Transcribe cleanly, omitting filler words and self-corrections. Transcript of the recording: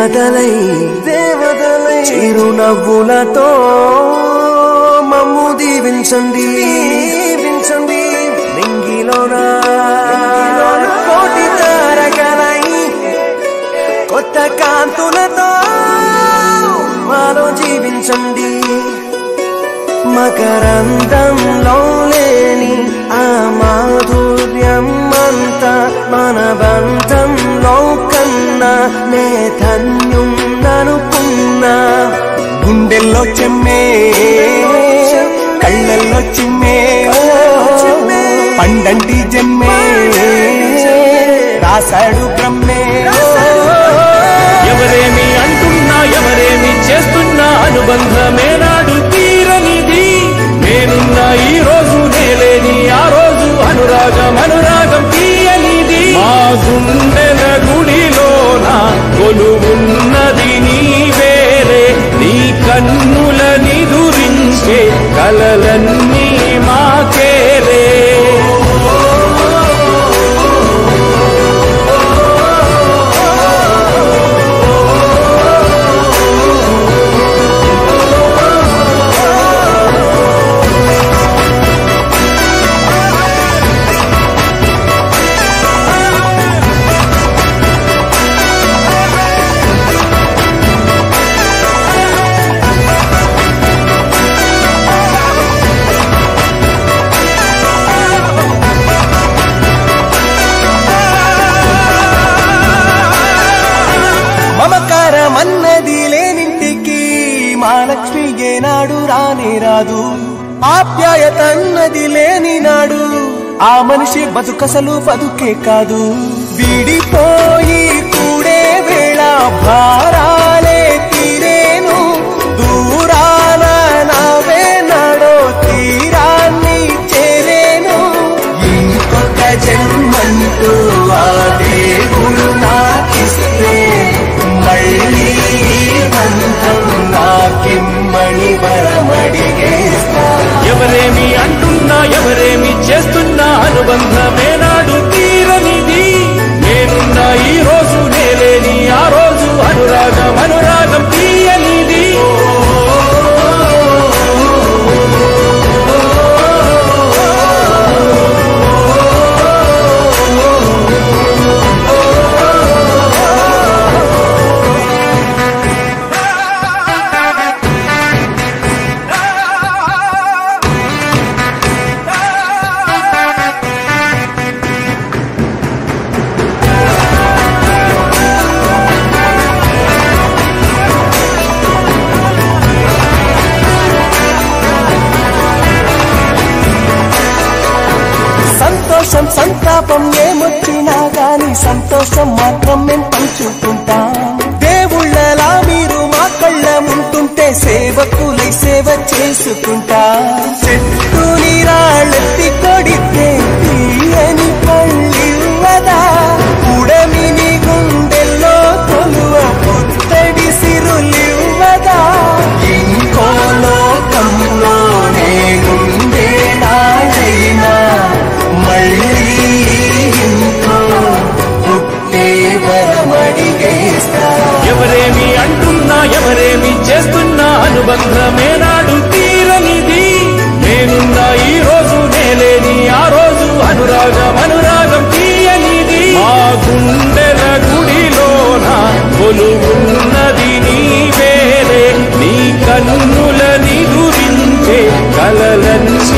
దేవతలై చిరునవ్వులతో మమ్ము దీవించండి నింగిలోన కోటి తారకలై కొత్త కాంతులతో మాలో జీవించండి మకరందంలో లేని ఆ మాధుర్యం అంతా మన బంధంలో కన్నా నే ధన్యున్ననుకున్నా గుండెల్లో చెమ్మే కళ్ళల్లో చిమ్మే పండంటి జన్మే రాశాడు బ్రహ్మే ఎవరేమి అంటున్నా ఎవరేమి చేస్తున్నా అనుబంధమే నాడు తీరనిది నేనున్న ఈ రోజు నేలేని ఆ రోజు అనురాగం తీయనిది మా గుండెల గుడిలోన కొలువున్నది నీ వేరే నీ కన్నుల నిదురించే కలలన్నీ మాకేరే మమకారమన్నది లేనింటికి మహాలక్ష్మి ఏనాడు రానే రాదు ఆప్యాయతన్నది లేని నాడు ఆ మనిషి బతుకసలు బతుకే కాదు విడిపోయి కూడే వేళ భారాలే తీరేను దూరాన నావే నాడో తీరాన్ని చేరేను ఇంకొక జన్మంటూ ఆ దేవుడు నాకిస్తే మళ్ళీ బంధం నాకిమ్మని వరమడిగేస్తా ఎవరేమి అంటున్నా ఎవరేమి చేస్తున్నా అనుబంధమే నాడు తీరనిది నేనున్న ఈ రోజు నేలేని ఆ రోజు అనురాగం తీయనిది సంతాపం ఏమొచ్చినా గాని సంతోషం మాత్రం మేం పంచుకుంటాం దేవుళ్ళలా మీరు మా కళ్ళ ఉంటుంటే సేవకులై సేవ చేసుకుంటా చెట్టు నీరాళ్ళెత్తి కొడితే తీయని పళ్ళివ్వదా ఉడమిని గుండెల్లో కొలువ పుత్తడి సిరులివ్వదా ఇంకో లోకంలో నేనుండే నాడైనా మళ్ళీ ఇంకో పుట్టే వరమడిగేస్తా ఎవరేమి అంటున్నా ఎవరేమి చేస్తున్నా అనుబంధమే నాడు తీరనిది నేనున్న ఈ రోజు నేలేని ఆ రోజు అనురాగం తీయనిది మా గుండెల గుడిలోన కొలువున్నది నీ వేరే నీ కన్నుల నిదురించే కలలన్నీ